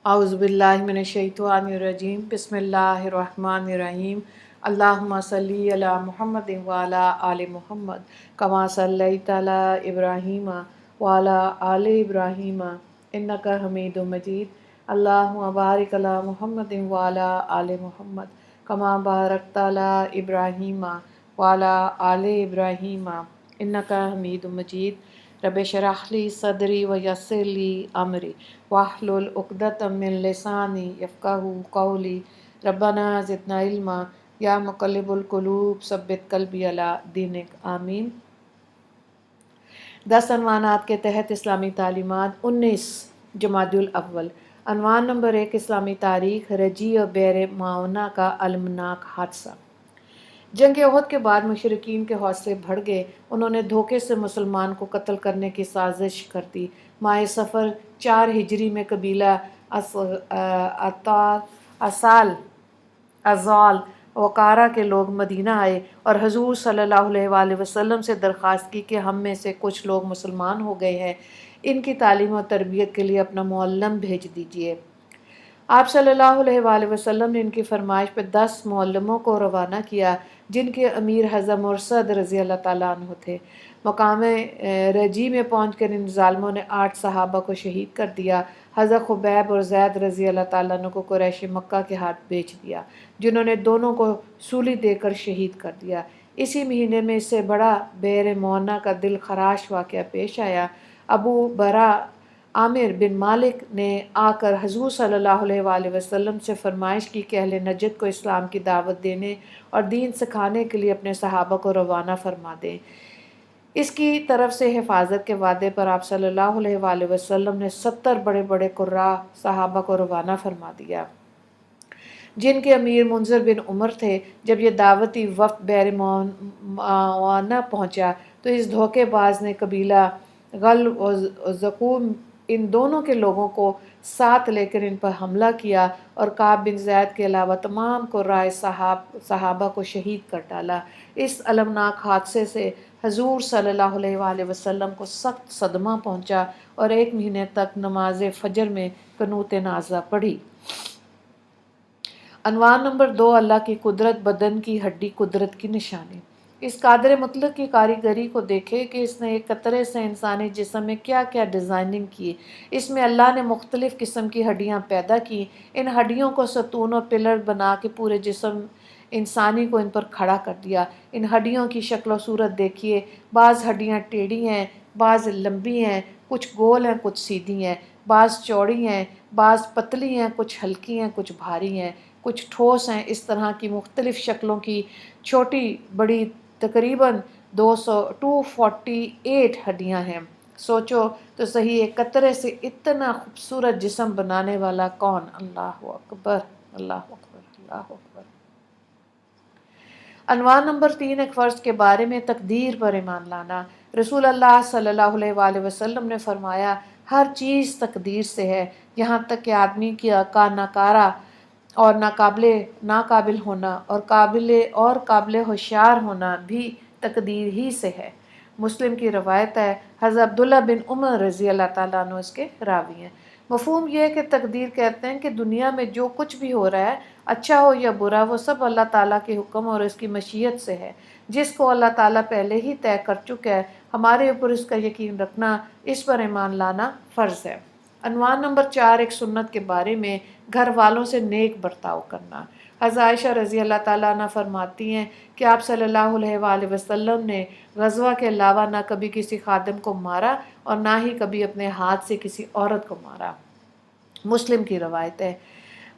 اعوذ باللہ من الشیطان الرجیم بسم اللہ الرحمن الرحیم اللہم صلی علی محمد وعلی آل محمد کما صلیت علی ابراہیم وعلی آل ابراہیم انک حمید مجید اللہم بارک علی محمد وعلی آل محمد کما بارکت علی ابراہیم وعلی آل ابراہیم انک حمید مجید رب اشرح لی صدری ویسر لی امری واحلل عقدۃ من لسانی یفقہوا قولی ربنا زدنا علما یا مقلب القلوب ثبت قلبی علی دینک آمین۔ 10 عنوانات کے تحت اسلامی تعلیمات 19 جمادی الاول۔ عنوان نمبر 1 اسلامی تاریخ رجی اور بئر معونہ کا المناک حادثہ۔ جنگ احد کے بعد مشرکین کے حوصلے بڑھ گئے، انہوں نے دھوکے سے مسلمان کو قتل کرنے کی سازش کر دی۔ ماہ صفر 4 ہجری میں قبیلہ ازال وقارہ کے لوگ مدینہ آئے اور حضور صلی اللہ علیہ وآلہ وسلم سے درخواست کی کہ ہم میں سے کچھ لوگ مسلمان ہو گئے ہیں، ان کی تعلیم و تربیت کے لیے اپنا معلم بھیج دیجیے۔ آپ صلی اللہ علیہ وآلہ وسلم نے ان کی فرمائش پہ 10 معلموں کو روانہ کیا، جن کے امیر حضرت مرثد رضی اللہ تعالیٰ عنہ تھے۔ مقام رجی میں پہنچ کر ان ظالموں نے 8 صحابہ کو شہید کر دیا۔ حضرت خبیب اور زید رضی اللہ تعالیٰ عنہ کو قریش مکہ کے ہاتھ بیچ دیا، جنہوں نے دونوں کو سولی دے کر شہید کر دیا۔ اسی مہینے میں اس سے بڑا بئر معونہ کا دل خراش واقعہ پیش آیا۔ ابو برا عامر بن مالک نے آ کر حضور صلی اللہ علیہ وآلہ وسلم سے فرمائش کی کہ اہل نجد کو اسلام کی دعوت دینے اور دین سکھانے کے لیے اپنے صحابہ کو روانہ فرما دیں۔ اس کی طرف سے حفاظت کے وعدے پر آپ صلی اللہ علیہ وآلہ وسلم نے 70 بڑے بڑے قراء صحابہ کو روانہ فرما دیا، جن کے امیر منذر بن عمر تھے۔ جب یہ دعوتی وفد بئر معونہ پہنچا تو اس دھوکے باز نے قبیلہ غل و زقوم ان دونوں کے لوگوں کو ساتھ لے کر ان پر حملہ کیا اور کعب بن زید کے علاوہ تمام قراء صحابہ کو شہید کر ڈالا۔ اس المناک حادثے سے حضور صلی اللہ علیہ وآلہ وسلم کو سخت صدمہ پہنچا اور 1 مہینے تک نماز فجر میں قنوت نازلہ پڑھی۔ عنوان نمبر 2 اللہ کی قدرت بدن کی ہڈی قدرت کی نشانی۔ اس قادر مطلق کی کاریگری کو دیکھے کہ اس نے ایک قطرے سے انسانی جسم میں کیا کیا ڈیزائننگ کی۔ اس میں اللہ نے مختلف قسم کی ہڈیاں پیدا کی، ان ہڈیوں کو ستون اور پلر بنا کے پورے جسم انسانی کو ان پر کھڑا کر دیا۔ ان ہڈیوں کی شکل و صورت دیکھیے، بعض ہڈیاں ٹیڑھی ہیں، بعض لمبی ہیں، کچھ گول ہیں، کچھ سیدھی ہیں، بعض چوڑی ہیں، بعض پتلی ہیں، کچھ ہلکی ہیں، کچھ بھاری ہیں، کچھ ٹھوس ہیں۔ اس طرح کی مختلف شکلوں کی چھوٹی بڑی تقریباً 248 ہڈیاں ہیں۔ سوچو تو صحیح، ایک قطرے سے اتنا خوبصورت جسم بنانے والا کون؟ اللہ اکبر، اللہ اکبر، اللہ اکبر۔ عنوان نمبر 3 ایک فرض کے بارے میں تقدیر پر ایمان لانا۔ رسول اللہ صلی اللہ علیہ وآلہ وسلم نے فرمایا، ہر چیز تقدیر سے ہے، یہاں تک کہ آدمی کا ناکارہ اور ناقابل ہونا اور قابل ہوشیار ہونا بھی تقدیر ہی سے ہے۔ مسلم کی روایت ہے، حضرت عبداللہ بن عمر رضی اللہ تعالیٰ عنہ اس کے راوی ہیں۔ مفہوم یہ ہے کہ تقدیر کہتے ہیں کہ دنیا میں جو کچھ بھی ہو رہا ہے، اچھا ہو یا برا، وہ سب اللہ تعالیٰ کے حکم اور اس کی مشیت سے ہے، جس کو اللہ تعالیٰ پہلے ہی طے کر چکا ہے۔ ہمارے اوپر اس کا یقین رکھنا، اس پر ایمان لانا فرض ہے۔ عنوان نمبر 4 ایک سنت کے بارے میں گھر والوں سے نیک برتاؤ کرنا۔ حضرت عائشہ رضی اللہ تعالیٰ عنہ فرماتی ہیں کہ آپ صلی اللہ علیہ وآلہ وسلم نے غزوہ کے علاوہ نہ کبھی کسی خادم کو مارا اور نہ ہی کبھی اپنے ہاتھ سے کسی عورت کو مارا۔ مسلم کی روایت ہے۔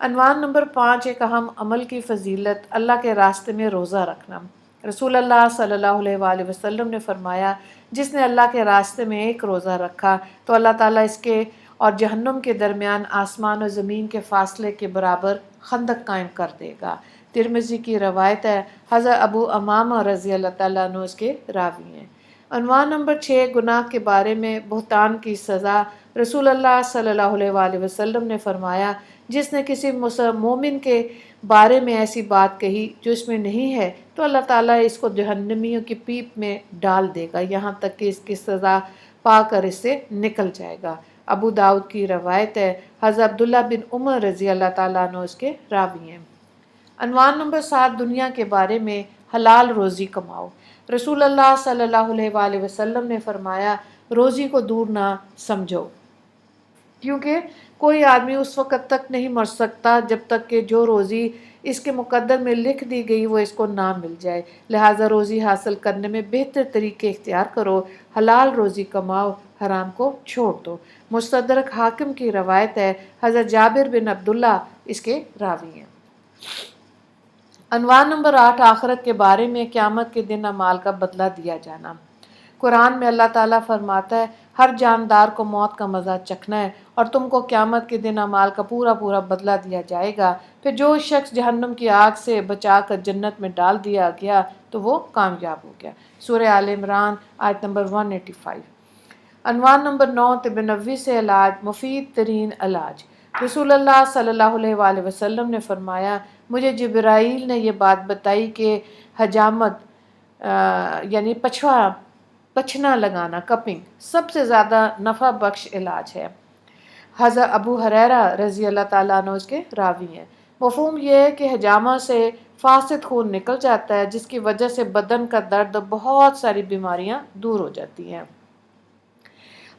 عنوان نمبر 5 ایک اہم عمل کی فضیلت، اللہ کے راستے میں روزہ رکھنا۔ رسول اللہ صلی اللہ علیہ وآلہ وسلم نے فرمایا، جس نے اللہ کے راستے میں ایک روزہ رکھا تو اللہ تعالیٰ اس کے اور جہنم کے درمیان آسمان و زمین کے فاصلے کے برابر خندق قائم کر دے گا۔ ترمذی کی روایت ہے، حضرت ابو امامہ رضی اللہ تعالیٰ عنہ اس کے راوی ہیں۔ عنوان نمبر 6 گناہ کے بارے میں بہتان کی سزا۔ رسول اللہ صلی اللہ علیہ وآلہ وسلم نے فرمایا، جس نے کسی مومن کے بارے میں ایسی بات کہی جو اس میں نہیں ہے تو اللہ تعالیٰ اس کو جہنمیوں کی پیپ میں ڈال دے گا، یہاں تک کہ اس کی سزا پا کر اس سے نکل جائے گا۔ ابو داؤد کی روایت ہے، حضرت عبداللہ بن عمر رضی اللہ تعالیٰ عنہ اس کے راوی ہیں۔ عنوان نمبر 7، دنیا کے بارے میں حلال روزی کماؤ۔ رسول اللہ صلی اللہ علیہ وآلہ وسلم نے فرمایا، روزی کو دور نہ سمجھو، کیونکہ کوئی آدمی اس وقت تک نہیں مر سکتا جب تک کہ جو روزی اس کے مقدر میں لکھ دی گئی وہ اس کو نہ مل جائے۔ لہٰذا روزی حاصل کرنے میں بہتر طریقے اختیار کرو، حلال روزی کماؤ، حرام کو چھوڑ دو۔ مستدرک حاکم کی روایت ہے، حضرت جابر بن عبداللہ اس کے راوی ہیں۔ عنوان نمبر 8، آخرت کے بارے میں قیامت کے دن اعمال کا بدلہ دیا جانا۔ قرآن میں اللہ تعالیٰ فرماتا ہے، ہر جاندار کو موت کا مزہ چکھنا ہے اور تم کو قیامت کے دن اعمال کا پورا پورا بدلہ دیا جائے گا۔ پھر جو شخص جہنم کی آگ سے بچا کر جنت میں ڈال دیا گیا تو وہ کامیاب ہو گیا۔ سورہ آل عمران آیت نمبر 185۔ عنوان نمبر 9، طب نبوی سے علاج، مفید ترین علاج۔ رسول اللہ صلی اللہ علیہ وآلہ وسلم نے فرمایا، مجھے جبرائیل نے یہ بات بتائی کہ حجامت یعنی پچھنا لگانا، کپنگ سب سے زیادہ نفع بخش علاج ہے۔ حضرت ابو ہریرہ رضی اللہ تعالیٰ عنہ اس کے راوی ہیں۔ مفہوم یہ ہے کہ حجامہ سے فاسد خون نکل جاتا ہے، جس کی وجہ سے بدن کا درد اور بہت ساری بیماریاں دور ہو جاتی ہیں۔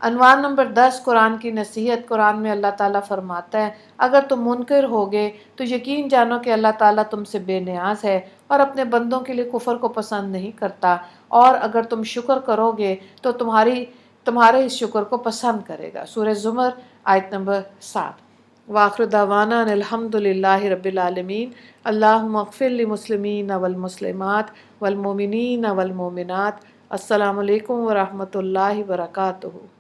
عنوان نمبر 10، قرآن کی نصیحت۔ قرآن میں اللہ تعالیٰ فرماتا ہے، اگر تم منکر ہوگے تو یقین جانو کہ اللہ تعالیٰ تم سے بے نیاز ہے اور اپنے بندوں کے لیے کفر کو پسند نہیں کرتا، اور اگر تم شکر کرو گے تو تمہارے اس شکر کو پسند کرے گا۔ سورہ زمر آیت نمبر 7۔ وآخر دعوانا ان الحمد للہ رب العالمین۔ اللہم اغفر للمسلمین والمسلمات والمؤمنین والمؤمنات۔ السلام علیکم ورحمۃ اللہ وبرکاتہ۔